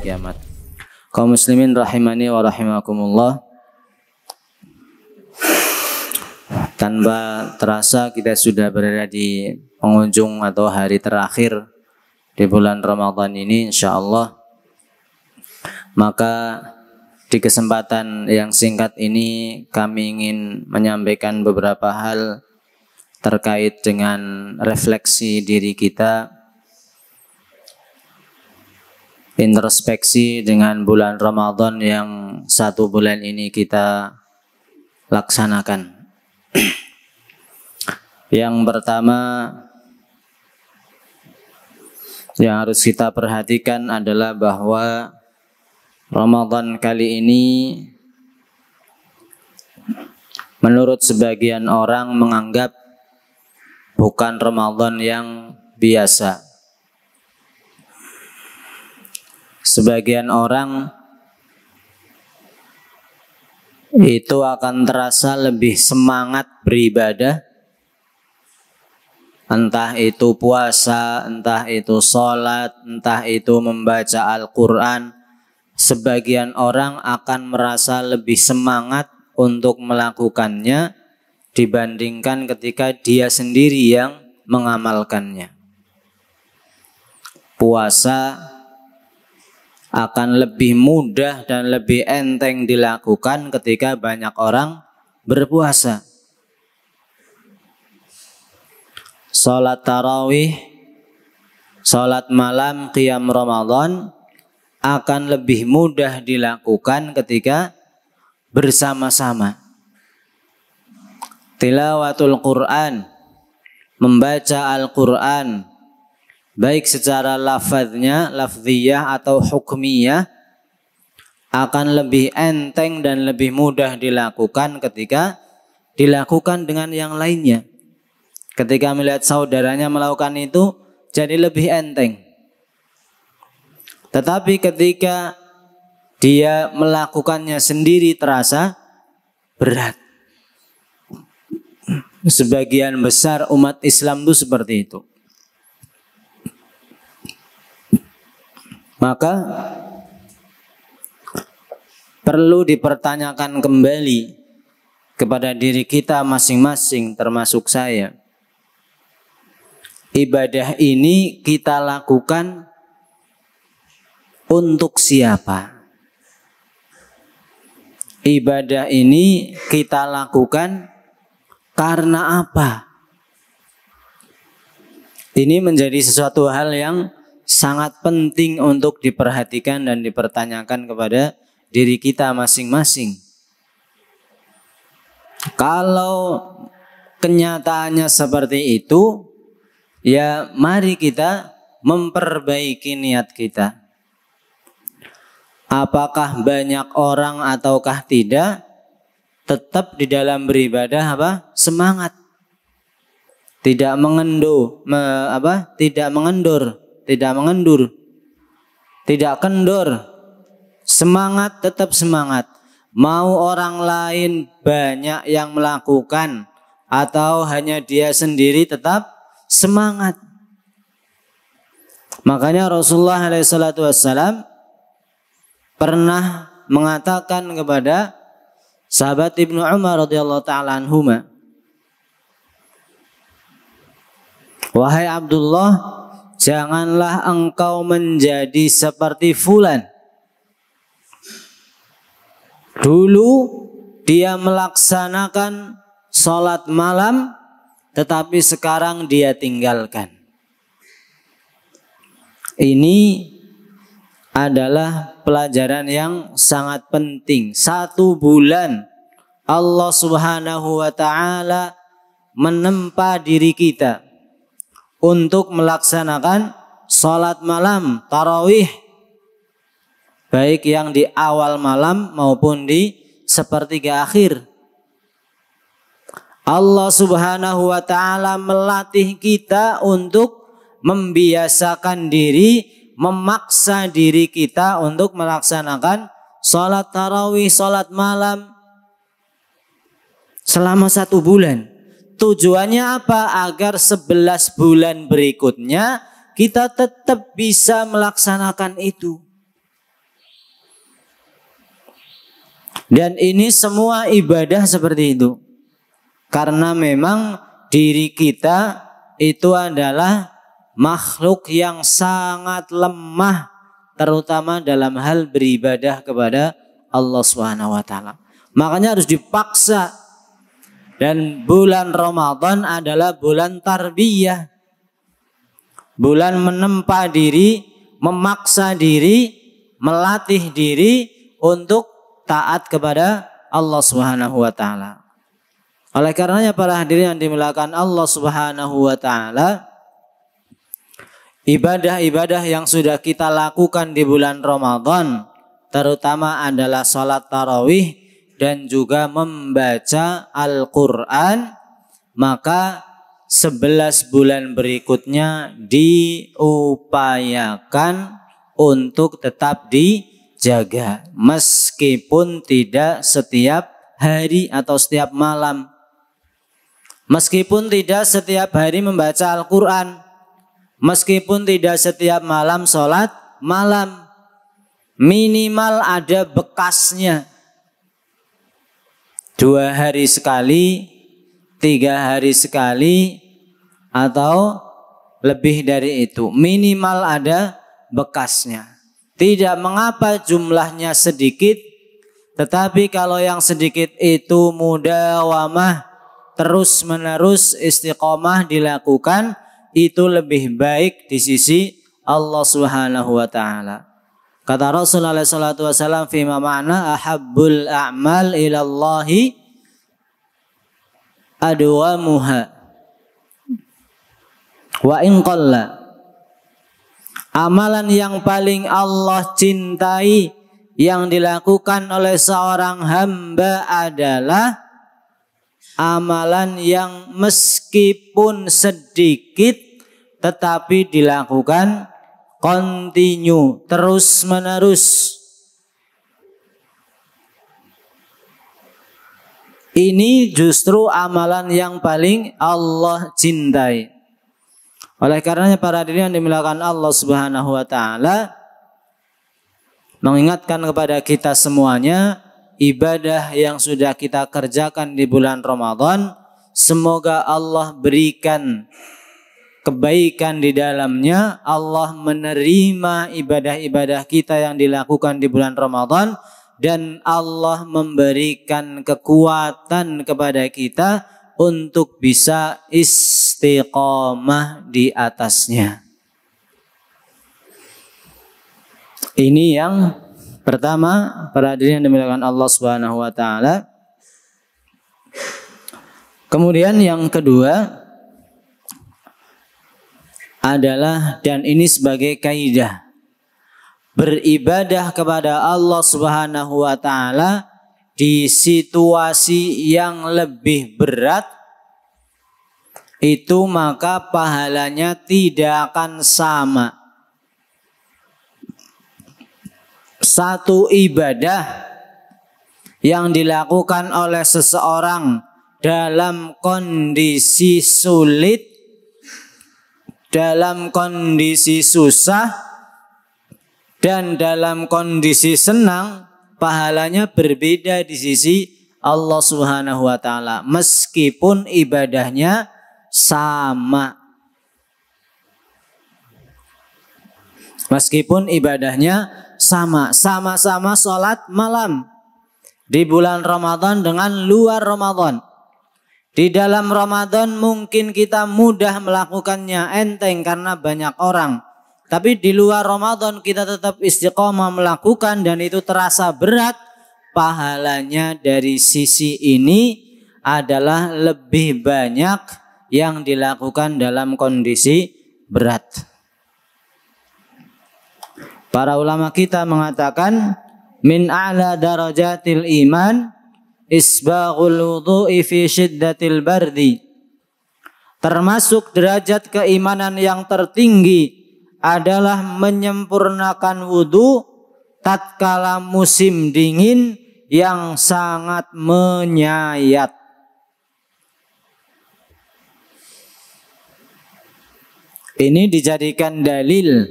kiamat. Kaum muslimin rahimani wa rahimakumullah. Tanpa terasa kita sudah berada di penghujung atau hari terakhir di bulan Ramadan ini, insyaallah. Maka di kesempatan yang singkat ini kami ingin menyampaikan beberapa hal terkait dengan refleksi diri kita, introspeksi dengan bulan Ramadan yang 1 bulan ini kita laksanakan. Yang pertama yang harus kita perhatikan adalah bahwa Ramadan kali ini menurut sebagian orang menganggap bukan Ramadan yang biasa. Sebagian orang itu akan terasa lebih semangat beribadah, entah itu puasa, entah itu sholat, entah itu membaca Al-Quran. Sebagian orang akan merasa lebih semangat untuk melakukannya dibandingkan ketika dia sendiri yang mengamalkannya. Puasa akan lebih mudah dan lebih enteng dilakukan ketika banyak orang berpuasa. Salat tarawih, salat malam, qiyam Ramadan akan lebih mudah dilakukan ketika bersama-sama. Tilawatul Quran, membaca Al-Quran, baik secara lafadznya, lafziyah atau hukmiyah, akan lebih enteng dan lebih mudah dilakukan ketika dilakukan dengan yang lainnya. Ketika melihat saudaranya melakukan itu, jadi lebih enteng. Tetapi ketika dia melakukannya sendiri terasa berat. Sebagian besar umat Islam itu seperti itu. Maka perlu dipertanyakan kembali kepada diri kita masing-masing, termasuk saya. Ibadah ini kita lakukan untuk siapa? Ibadah ini kita lakukan karena apa? Ini menjadi sesuatu hal yang sangat penting untuk diperhatikan dan dipertanyakan kepada diri kita masing-masing. Kalau kenyataannya seperti itu, ya mari kita memperbaiki niat kita. Apakah banyak orang ataukah tidak, tetap di dalam beribadah semangat. Tidak mengendur, tidak kendur. Semangat, tetap semangat. Mau orang lain banyak yang melakukan atau hanya dia sendiri, tetap semangat. Makanya Rasulullah SAW pernah mengatakan kepada sahabat Ibnu Umar radhiyallahu taala anhuma, wahai Abdullah, janganlah engkau menjadi seperti fulan. Dulu dia melaksanakan sholat malam, tetapi sekarang dia tinggalkan. Ini adalah pelajaran yang sangat penting. 1 bulan Allah Subhanahu wa ta'ala menempa diri kita untuk melaksanakan sholat malam, tarawih, baik yang di awal malam maupun di sepertiga akhir. Allah Subhanahu wa ta'ala melatih kita untuk membiasakan diri, memaksa diri kita untuk melaksanakan sholat tarawih, sholat malam selama 1 bulan. Tujuannya apa? Agar 11 bulan berikutnya kita tetap bisa melaksanakan itu. Dan ini semua ibadah seperti itu. Karena memang diri kita itu adalah makhluk yang sangat lemah, terutama dalam hal beribadah kepada Allah Subhanahu wa taala. Makanya harus dipaksa. Dan bulan Ramadan adalah bulan tarbiyah. Bulan menempa diri, memaksa diri, melatih diri untuk taat kepada Allah Subhanahu wa taala. Oleh karenanya para hadirin yang dimuliakan Allah Subhanahu wa taala, ibadah-ibadah yang sudah kita lakukan di bulan Ramadan terutama adalah salat tarawih dan juga membaca Al-Qur'an, maka 11 bulan berikutnya diupayakan untuk tetap dijaga meskipun tidak setiap hari atau setiap malam. Meskipun tidak setiap hari membaca Al-Quran, meskipun tidak setiap malam sholat malam, minimal ada bekasnya. 2 hari sekali, 3 hari sekali, atau lebih dari itu. Minimal ada bekasnya. Tidak mengapa jumlahnya sedikit, tetapi kalau yang sedikit itu mudawamah, terus menerus istiqomah dilakukan, itu lebih baik di sisi Allah Subhanahu wa taala. Kata Rasulullah sallallahu alaihi wasallam fima ma'na ahabbul a'mal ilallahi adwamuha wa in qalla. Amalan yang paling Allah cintai yang dilakukan oleh seorang hamba adalah amalan yang meskipun sedikit tetapi dilakukan continue, terus menerus. Ini justru amalan yang paling Allah cintai. Oleh karenanya para hadirin yang dimuliakan Allah Subhanahu wa taala, mengingatkan kepada kita semuanya, ibadah yang sudah kita kerjakan di bulan Ramadan, semoga Allah berikan kebaikan di dalamnya. Allah menerima ibadah-ibadah kita yang dilakukan di bulan Ramadan, dan Allah memberikan kekuatan kepada kita untuk bisa istiqomah di atasnya. Ini yang pertama, para hadirin yang dimuliakan Allah Subhanahu wa taala. Kemudian yang kedua adalah, dan ini sebagai kaidah, beribadah kepada Allah Subhanahu wa taala di situasi yang lebih berat itu maka pahalanya tidak akan sama. Satu ibadah yang dilakukan oleh seseorang dalam kondisi sulit, dalam kondisi susah, dan dalam kondisi senang, pahalanya berbeda di sisi Allah Subhanahu wa taala meskipun ibadahnya sama. Meskipun ibadahnya sama-sama sholat malam di bulan Ramadan dengan luar Ramadan. Di dalam Ramadan mungkin kita mudah melakukannya, enteng karena banyak orang. Tapi di luar Ramadan kita tetap istiqomah melakukan dan itu terasa berat. Pahalanya dari sisi ini adalah lebih banyak yang dilakukan dalam kondisi berat. Para ulama kita mengatakan min a'la darajatil iman isbaghul wudu'i fi syiddatil bardi. Termasuk derajat keimanan yang tertinggi adalah menyempurnakan wudu tatkala musim dingin yang sangat menyayat. Ini dijadikan dalil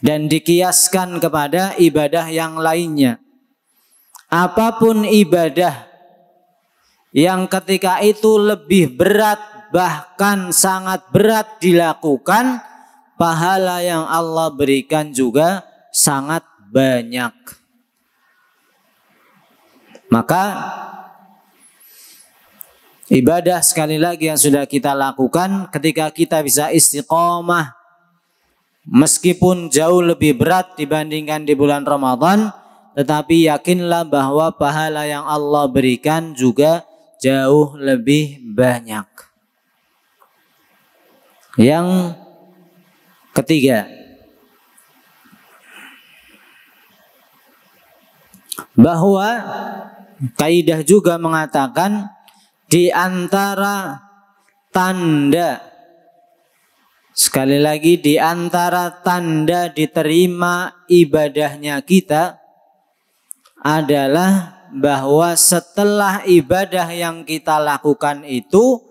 dan dikiaskan kepada ibadah yang lainnya. apapun ibadah yang ketika itu lebih berat, bahkan sangat berat dilakukan, pahala yang Allah berikan juga sangat banyak. Maka ibadah sekali lagi yang sudah kita lakukan, ketika kita bisa istiqomah meskipun jauh lebih berat dibandingkan di bulan Ramadan, tetapi yakinlah bahwa pahala yang Allah berikan juga jauh lebih banyak. Yang ketiga, bahwa kaidah juga mengatakan di antara tanda, sekali lagi, di antara tanda diterima ibadahnya kita adalah bahwa setelah ibadah yang kita lakukan itu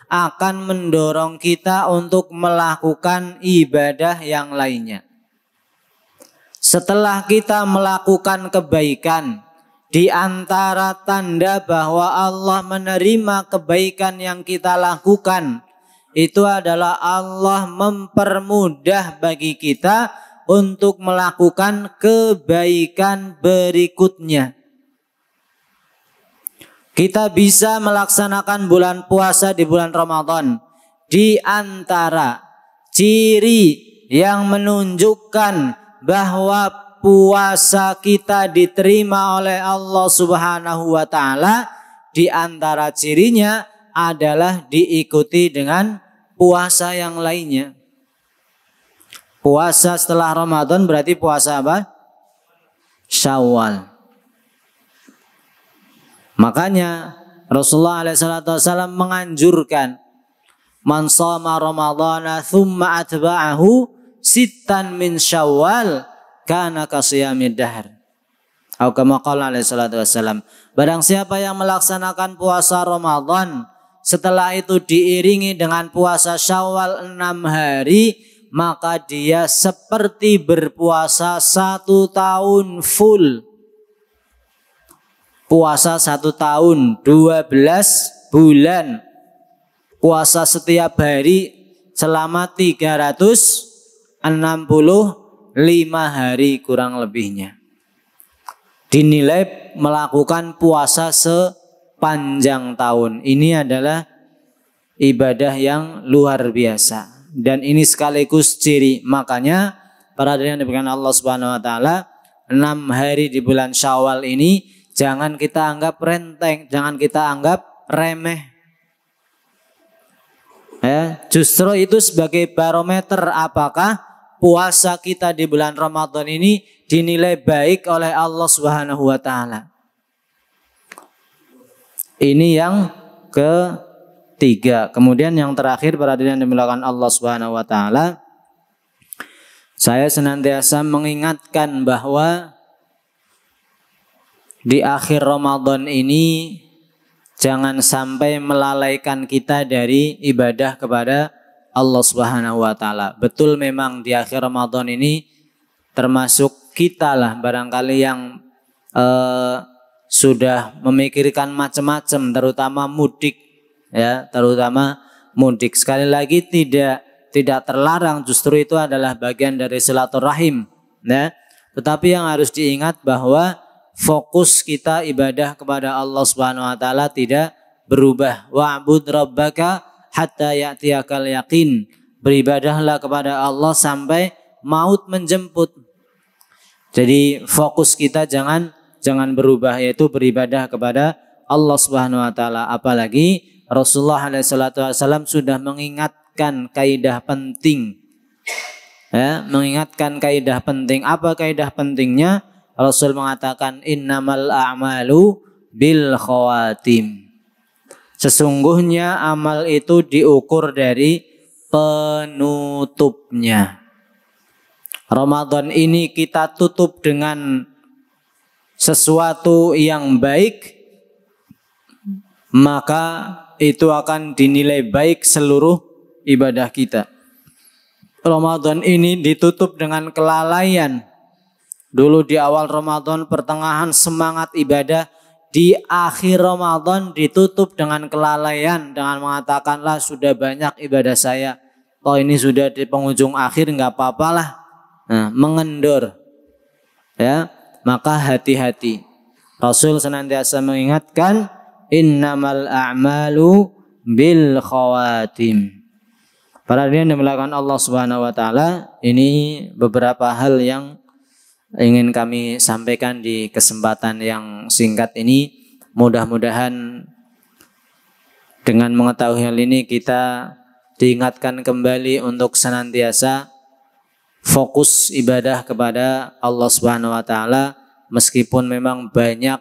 akan mendorong kita untuk melakukan ibadah yang lainnya. Setelah kita melakukan kebaikan, di antara tanda bahwa Allah menerima kebaikan yang kita lakukan itu adalah Allah mempermudah bagi kita untuk melakukan kebaikan berikutnya. Kita bisa melaksanakan bulan puasa di bulan Ramadan. Di antara ciri yang menunjukkan bahwa puasa kita diterima oleh Allah Subhanahu wa taala, di antara cirinya adalah diikuti dengan puasa yang lainnya. Puasa setelah Ramadan berarti puasa apa? Syawal. Makanya Rasulullah SAW menganjurkan man shoma Ramadhana thumma atba'ahu sittan min Syawal kana kasiyamid dahr. Atau kama qala alaihi salatu wassalam. Barang siapa yang melaksanakan puasa Ramadan, setelah itu diiringi dengan puasa Syawal 6 hari, maka dia seperti berpuasa 1 tahun full. Puasa 1 tahun 12 bulan. Puasa setiap hari selama 365 hari kurang lebihnya. Dinilai melakukan puasa sepanjang tahun. Ini adalah ibadah yang luar biasa. Dan ini sekaligus ciri. Makanya para hadirin yang dimuliakan Allah Subhanahu wa taala, 6 hari di bulan Syawal ini jangan kita anggap renteng, jangan kita anggap remeh. Ya, justru itu sebagai barometer apakah puasa kita di bulan Ramadan ini dinilai baik oleh Allah Subhanahu wa taala. Ini yang ketiga. Kemudian yang terakhir, para hadirin yang dimuliakan Allah Subhanahu wa taala, saya senantiasa mengingatkan bahwa di akhir Ramadan ini jangan sampai melalaikan kita dari ibadah kepada Allah Subhanahu wa taala. Betul, memang di akhir Ramadan ini termasuk kita lah barangkali yang sudah memikirkan macam-macam, terutama mudik, ya, terutama mudik. Sekali lagi tidak terlarang, justru itu adalah bagian dari silaturahim, ya. Tetapi yang harus diingat bahwa fokus kita ibadah kepada Allah Subhanahu wa taala tidak berubah. Wa'bud rabbaka hatta ya'tiyakal yaqin. Beribadahlah kepada Allah sampai maut menjemput. Jadi fokus kita jangan berubah, yaitu beribadah kepada Allah Subhanahu wa taala. Apalagi Rasulullah SAW sudah mengingatkan kaidah penting. Ya, mengingatkan kaidah penting. Apa kaidah pentingnya? Rasul mengatakan innamal a'malu bil khawatim. Sesungguhnya amal itu diukur dari penutupnya. Ramadan ini kita tutup dengan sesuatu yang baik, maka itu akan dinilai baik seluruh ibadah kita. Ramadan ini ditutup dengan kelalaian, Dulu di awal Ramadan, pertengahan semangat ibadah, di akhir Ramadan ditutup dengan kelalaian, dengan mengatakanlah sudah banyak ibadah saya. Oh ini sudah di penghujung akhir, nggak apa-apalah. Nah, mengendur. Ya, maka hati-hati. Rasul senantiasa mengingatkan, innamal a'malu bil khawatim. Para hadirin yang dimuliakan Allah Subhanahu wa taala, ini beberapa hal yang ingin kami sampaikan di kesempatan yang singkat ini. Mudah-mudahan dengan mengetahui hal ini kita diingatkan kembali untuk senantiasa fokus ibadah kepada Allah Subhanahu wa taala, meskipun memang banyak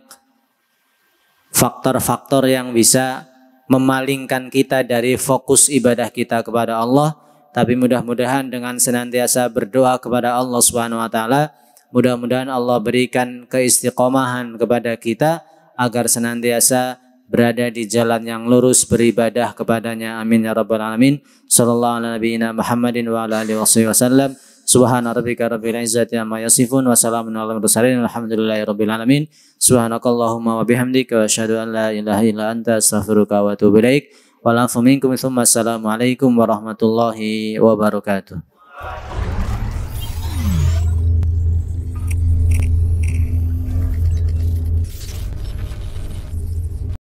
faktor-faktor yang bisa memalingkan kita dari fokus ibadah kita kepada Allah, tapi mudah-mudahan dengan senantiasa berdoa kepada Allah Subhanahu wa taala, mudah-mudahan Allah berikan keistiqomahan kepada kita agar senantiasa berada di jalan yang lurus beribadah kepadanya. Amin ya rabbal alamin. Sallallahu ala nabiyyina Muhammadin wa ala alihi wasallam. Subhana rabbika rabbil izzati amma yasifun wa salamun alal mursalin walhamdulillahi rabbil alamin. Subhanakallahumma wa bihamdika wa asyhadu an la ilaha illa anta astaghfiruka wa atubu ilaik. Wa lafu minkum tsumma assalamu alaikum warahmatullahi wabarakatuh.